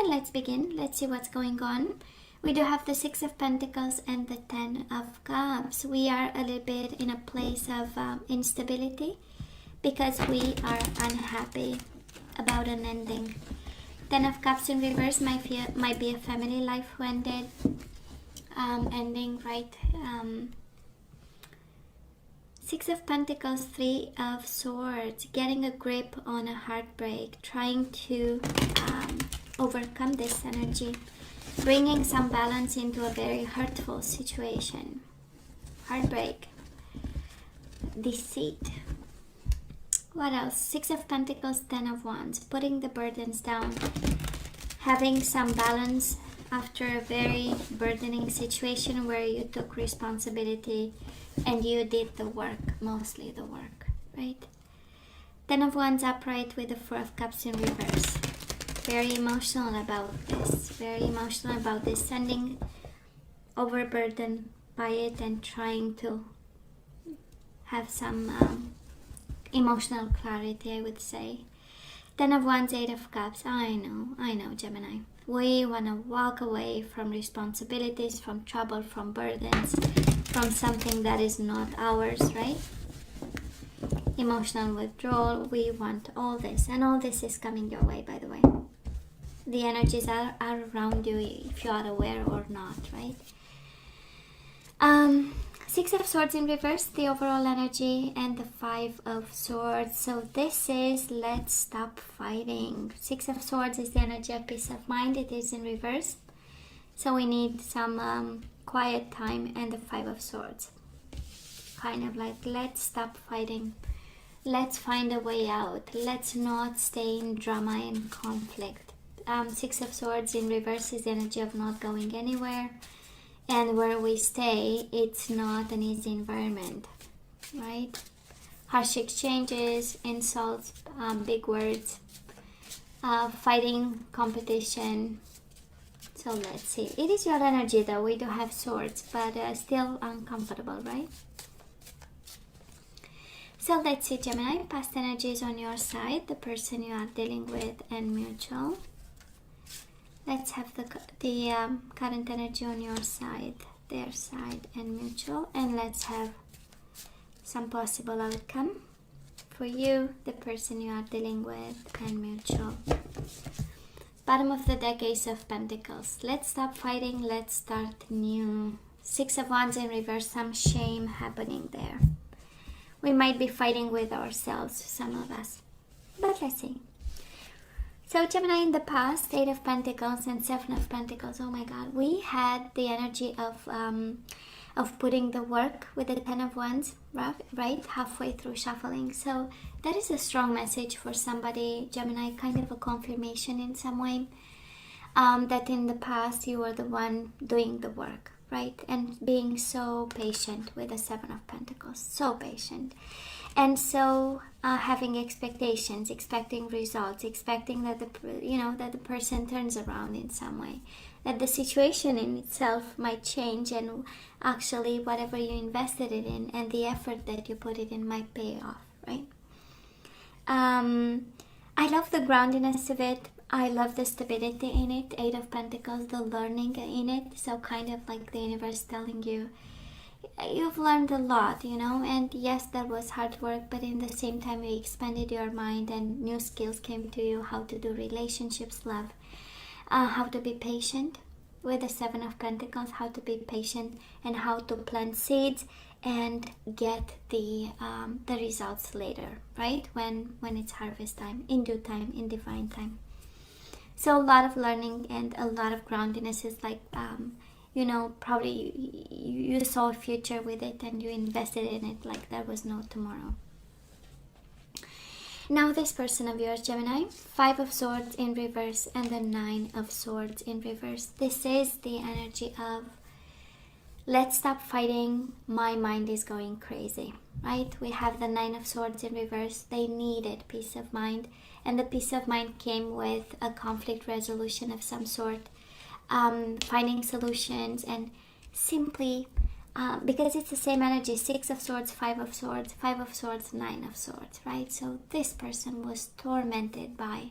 And let's begin. Let's see what's going on. We do have the Six of Pentacles and the Ten of Cups. We are a little bit in a place of instability because we are unhappy about an ending. Ten of Cups in reverse might be a family life who ended, ending, right? Six of Pentacles, Three of Swords, getting a grip on a heartbreak, trying to overcome this energy, bringing some balance into a very hurtful situation. Heartbreak, deceit. What else? Six of Pentacles, Ten of Wands, putting the burdens down, having some balance after a very burdening situation where you took responsibility and you did the work, mostly the work, right? Ten of Wands upright with the Four of Cups in reverse. Very emotional about this. Very emotional about this. Sending overburdened by it and trying to have some emotional clarity, I would say. Ten of Wands, Eight of Cups. I know, Gemini. We want to walk away from responsibilities, from trouble, from burdens, from something that is not ours, right? Emotional withdrawal. We want all this, and all this is coming your way, by the way. The energies are around you, if you are aware or not, right? Six of Swords in reverse, the overall energy, and the Five of Swords. So this is let's stop fighting. Six of Swords is the energy of peace of mind. It is in reverse. So we need some quiet time, and the Five of Swords. Kind of like, let's stop fighting. Let's find a way out. Let's not stay in drama and conflict. Six of Swords in reverse is the energy of not going anywhere. And where we stay, it's not an easy environment, right? Harsh exchanges, insults, big words, fighting, competition. So let's see. It is your energy though. We do have swords, but still uncomfortable, right? So let's see, Gemini. Past energies on your side, the person you are dealing with, and mutual. Let's have the current energy on your side, their side, and mutual. And let's have some possible outcome for you, the person you are dealing with, and mutual. Bottom of the deck, Ace of Pentacles. Let's stop fighting. Let's start new. Six of Wands in reverse. Some shame happening there. We might be fighting with ourselves, some of us. But let's see. So Gemini, in the past, Eight of Pentacles and Seven of Pentacles, oh my God, we had the energy of putting the work with the Ten of Wands, right, halfway through shuffling. So that is a strong message for somebody, Gemini, kind of a confirmation in some way, that in the past you were the one doing the work, right, and being so patient with the Seven of Pentacles, so patient. And so having expectations, expecting results, expecting that the person turns around in some way, that the situation in itself might change, and actually whatever you invested it in and the effort that you put it in might pay off, right? I love the groundiness of it. I love the stability in it. Eight of Pentacles, the learning in it. So kind of like the universe telling you, you've learned a lot, and yes, that was hard work, but in the same time you expanded your mind and new skills came to you, how to do relationships, love, how to be patient with the Seven of Pentacles, how to be patient, and how to plant seeds and get the results later, right, when it's harvest time, in due time, in divine time. So a lot of learning and a lot of groundiness is like probably you saw a future with it and you invested in it like there was no tomorrow. Now this person of yours, Gemini, Five of Swords in reverse and the Nine of Swords in reverse. This is the energy of let's stop fighting, my mind is going crazy, right? We have the Nine of Swords in reverse. They needed peace of mind, and the peace of mind came with a conflict resolution of some sort, finding solutions, and simply because it's the same energy, Six of Swords, Five of Swords, Nine of Swords, right? So this person was tormented by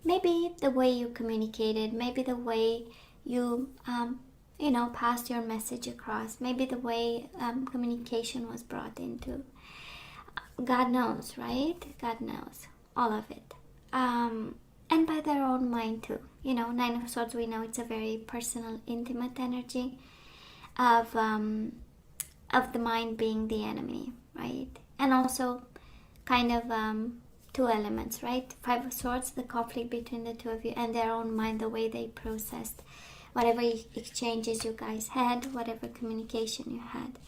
maybe the way you communicated, maybe the way you passed your message across, maybe the way communication was brought into. God knows, right? God knows all of it. And by their own mind too. Nine of Swords, we know it's a very personal, intimate energy of the mind being the enemy, right? And also kind of two elements, right? Five of Swords, the conflict between the two of you, and their own mind, the way they processed whatever exchanges you guys had, whatever communication you had,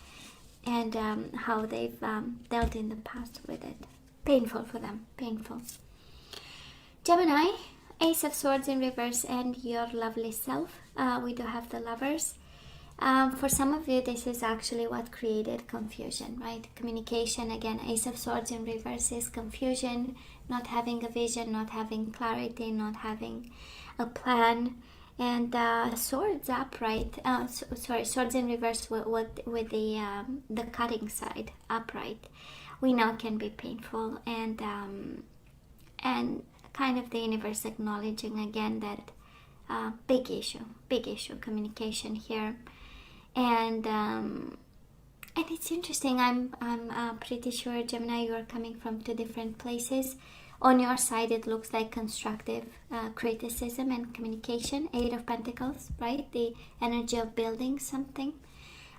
and how they've dealt in the past with it. Painful for them, painful. Gemini, Ace of Swords in reverse, and your lovely self. We do have the Lovers. For some of you, this is actually what created confusion, right? Communication, again, Ace of Swords in reverse is confusion, not having a vision, not having clarity, not having a plan. And Swords upright, Swords in reverse with the cutting side upright, we know can be painful, and kind of the universe acknowledging again that big issue communication here. And it's interesting. I'm pretty sure, Gemini, you are coming from two different places. On your side, it looks like constructive criticism and communication. Eight of Pentacles, right? The energy of building something.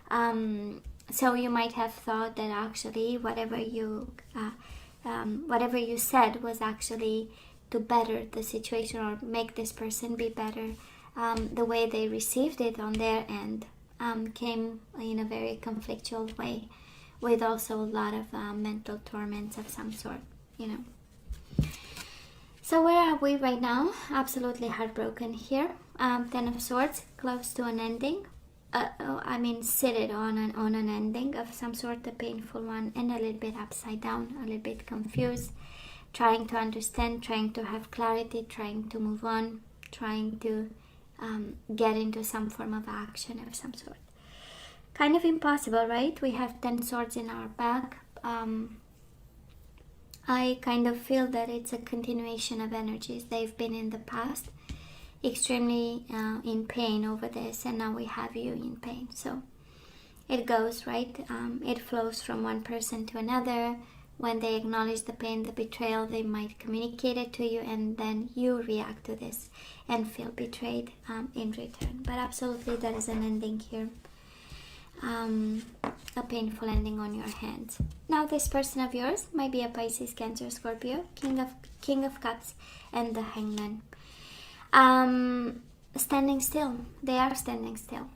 So you might have thought that actually whatever you said was actually to better the situation or make this person be better. The way they received it on their end came in a very conflictual way, with also a lot of mental torments of some sort, So where are we right now? Absolutely heartbroken here. Ten of Swords, close to an ending. Seated on an ending of some sort, a painful one, and a little bit upside down, a little bit confused, trying to understand, trying to have clarity, trying to move on, trying to get into some form of action of some sort. Kind of impossible, right? We have 10 swords in our back. I kind of feel that it's a continuation of energies. They've been in the past extremely in pain over this, and now we have you in pain. So it goes, right? It flows from one person to another. When they acknowledge the pain, the betrayal, they might communicate it to you, and then you react to this and feel betrayed in return. But absolutely, there is an ending here. A painful ending on your hands. Now this person of yours might be a Pisces, Cancer, Scorpio, King of Cups, and the Hangman. Standing still. They are standing still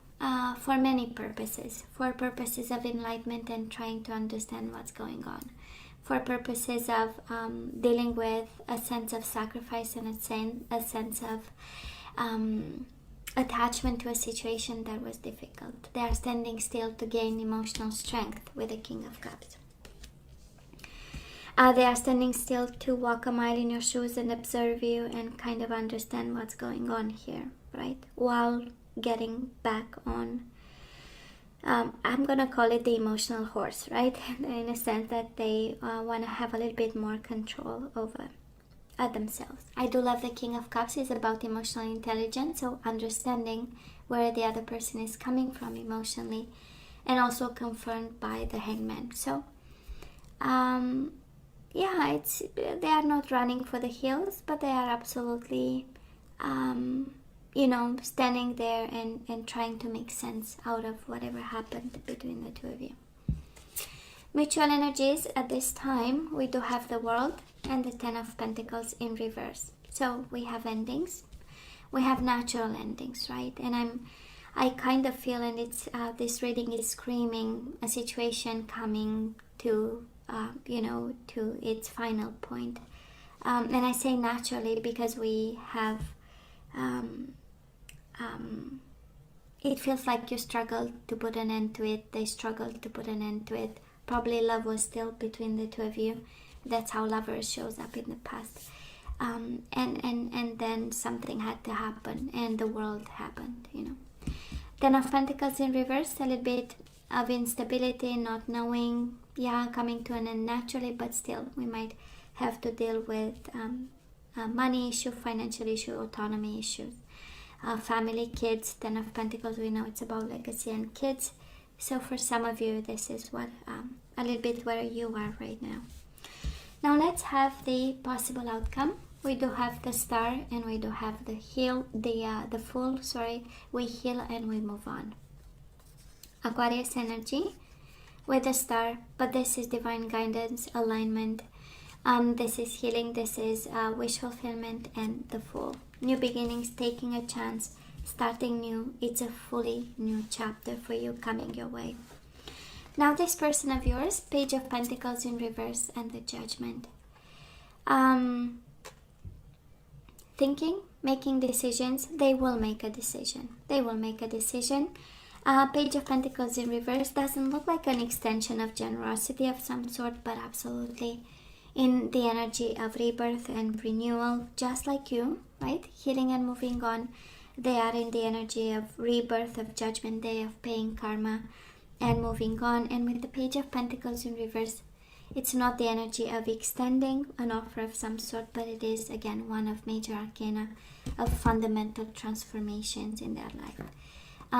for many purposes. For purposes of enlightenment and trying to understand what's going on. For purposes of dealing with a sense of sacrifice and a sense of attachment to a situation that was difficult. They are standing still to gain emotional strength with the King of Cups. They are standing still to walk a mile in your shoes and observe you and kind of understand what's going on here, right? While getting back on, I'm going to call it the emotional horse, right? In a sense that they want to have a little bit more control over themselves. I do love the King of Cups. Is about emotional intelligence, so understanding where the other person is coming from emotionally, and also confirmed by the Hangman. So they are not running for the hills, but they are absolutely standing there and trying to make sense out of whatever happened between the two of you. Mutual energies at this time, we do have the World and the Ten of Pentacles in reverse. So we have endings, we have natural endings, right? And I kind of feel, and it's this reading is screaming a situation coming to to its final point. And I say naturally because we have it feels like you struggled to put an end to it. They struggled to put an end to it. Probably love was still between the two of you. That's how Lovers shows up in the past. And then something had to happen, and the World happened, Ten of Pentacles in reverse, a little bit of instability, not knowing, coming to an end naturally, but still we might have to deal with money issue, financial issue, autonomy issues, family, kids. 10 of Pentacles, we know it's about legacy and kids. So for some of you, this is what a little bit where you are right now. Now let's have the possible outcome. We do have the Star and we do have the Fool. We heal and we move on. Aquarius energy with the Star, but this is divine guidance, alignment. This is healing, this is wish fulfillment, and the Fool. New beginnings, taking a chance, starting new. It's a fully new chapter for you coming your way. Now this person of yours, Page of Pentacles in reverse and the Judgment. Thinking, making decisions. They will make a decision. They will make a decision. Page of Pentacles in reverse doesn't look like an extension of generosity of some sort, but absolutely in the energy of rebirth and renewal, just like you, right? Healing and moving on. They are in the energy of rebirth, of Judgment Day, of paying karma and moving on. And with the Page of Pentacles in reverse, it's not the energy of extending an offer of some sort, but it is, again, one of major arcana of fundamental transformations in their life.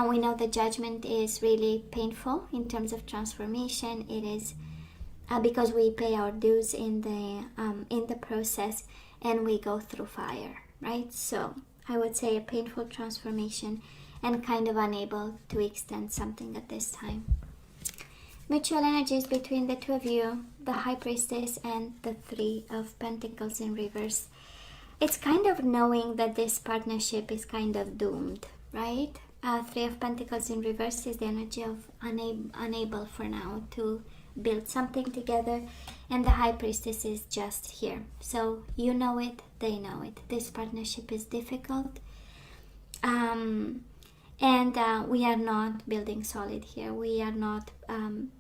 We know the Judgment is really painful in terms of transformation. It is because we pay our dues in the process and we go through fire, right? So I would say a painful transformation and kind of unable to extend something at this time. Mutual energies between the two of you, the High Priestess and the Three of Pentacles in reverse. It's kind of knowing that this partnership is kind of doomed, right? Three of Pentacles in reverse is the energy of unable for now to build something together, and the High Priestess is just here. So you know it, they know it. This partnership is difficult, and we are not building solid here. We are not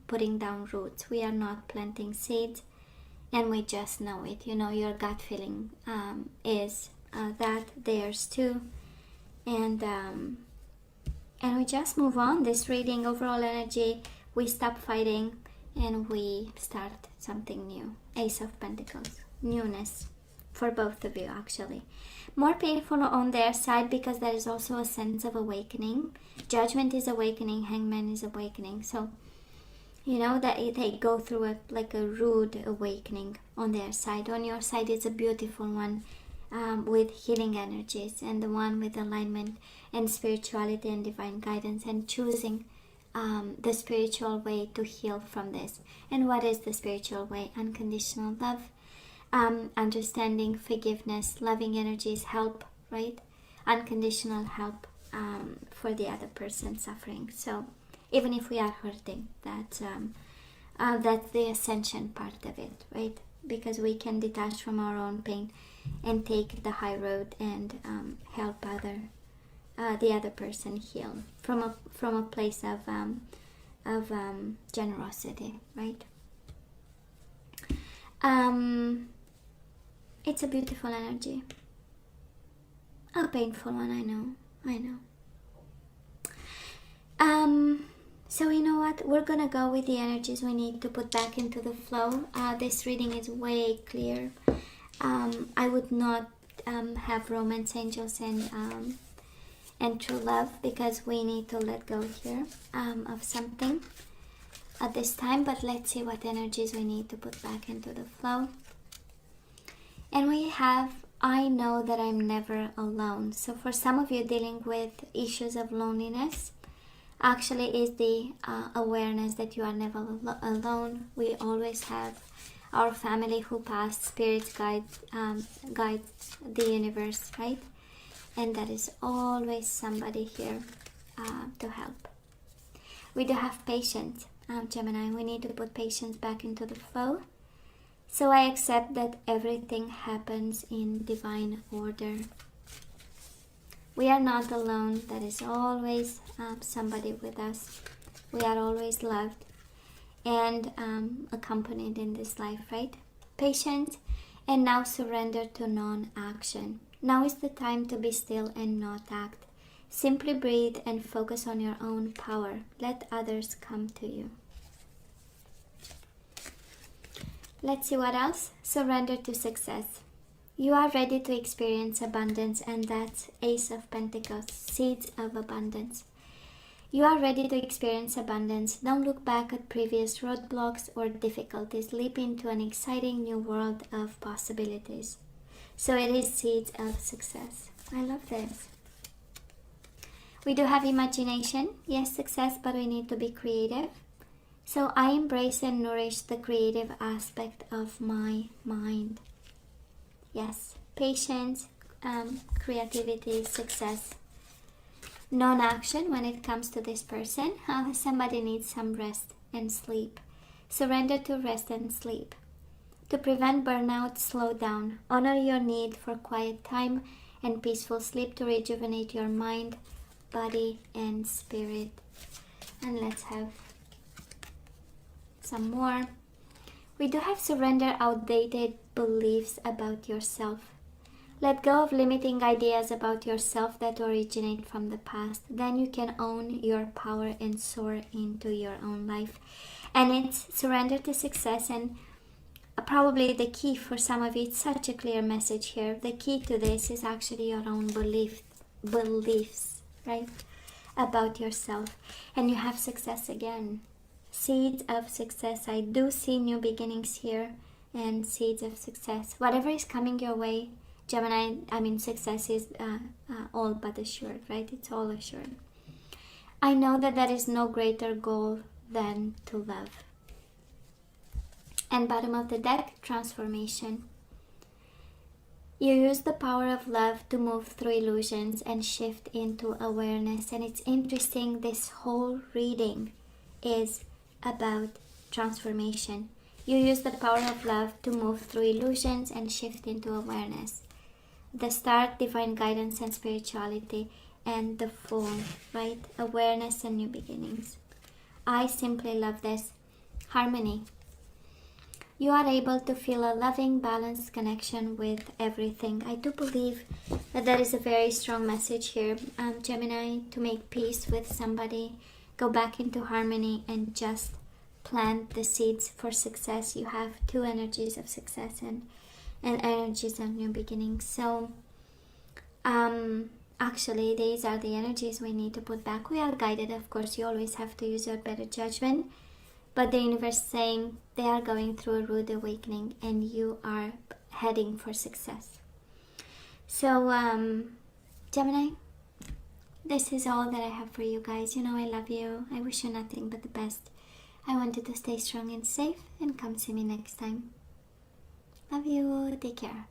putting down roots. We are not planting seeds, and we just know it. You know, your gut feeling is that theirs too, and we just move on. This reading, overall energy, we stop fighting and we start something new. Ace of Pentacles, newness for both of you, actually. More painful on their side because there is also a sense of awakening. Judgment is awakening, Hangman is awakening. So, you know, that they go through a rude awakening on their side. On your side, it's a beautiful one with healing energies, and the one with alignment and spirituality and divine guidance, and choosing the spiritual way to heal from this. And what is the spiritual way? Unconditional love, understanding, forgiveness, loving energies, help, right? Unconditional help for the other person suffering. So even if we are hurting, that's the ascension part of it, right? Because we can detach from our own pain and take the high road and help the other person heal from a place of generosity, right? It's a beautiful energy, a painful one. I know. So you know what? We're gonna go with the energies we need to put back into the flow. This reading is way clear. I would not have romance, angels, and true love, because we need to let go here of something at this time. But let's see what energies we need to put back into the flow. And we have, I know that I'm never alone. So for some of you dealing with issues of loneliness, actually is the awareness that you are never alone. We always have our family who passed, spirits guides the universe, right? And there is always somebody here to help. We do have patience, Gemini. We need to put patience back into the flow. So I accept that everything happens in divine order. We are not alone. There is always somebody with us. We are always loved and accompanied in this life, right? Patience, and now surrender to non-action. Now is the time to be still and not act. Simply breathe and focus on your own power. Let others come to you. Let's see what else. Surrender to success. You are ready to experience abundance, and that's Ace of Pentacles, seeds of abundance. You are ready to experience abundance. Don't look back at previous roadblocks or difficulties. Leap into an exciting new world of possibilities. So it is seeds of success. I love this. We do have imagination. Yes, success, but we need to be creative. So I embrace and nourish the creative aspect of my mind. Yes, patience, creativity, success. Non-action when it comes to this person. Somebody needs some rest and sleep. Surrender to rest and sleep. To prevent burnout, slow down. Honor your need for quiet time and peaceful sleep to rejuvenate your mind, body, and spirit. And let's have some more. We do have surrender outdated beliefs about yourself. Let go of limiting ideas about yourself that originate from the past. Then you can own your power and soar into your own life. And it's surrender to success. And probably the key for some of you, it's such a clear message here. The key to this is actually your own beliefs, right? About yourself. And you have success again. Seeds of success. I do see new beginnings here, and seeds of success. Whatever is coming your way, Gemini, success is all but assured, right? It's all assured. I know that there is no greater goal than to love. And bottom of the deck, transformation. You use the power of love to move through illusions and shift into awareness. And it's interesting, this whole reading is about transformation. You use the power of love to move through illusions and shift into awareness. The start, divine guidance and spirituality, and the Fool, right? Awareness and new beginnings. I simply love this. Harmony. You are able to feel a loving, balanced connection with everything. I do believe that there is a very strong message here, Gemini, to make peace with somebody. Go back into harmony and just plant the seeds for success. You have two energies of success and energies of new beginnings. So actually these are the energies we need to put back. We are guided, of course. You always have to use your better judgment, but the universe is saying they are going through a rude awakening and you are heading for success. So Gemini, this is all that I have for you guys. You know I love you. I wish you nothing but the best. I want you to stay strong and safe, and come see me next time. Love you. Take care.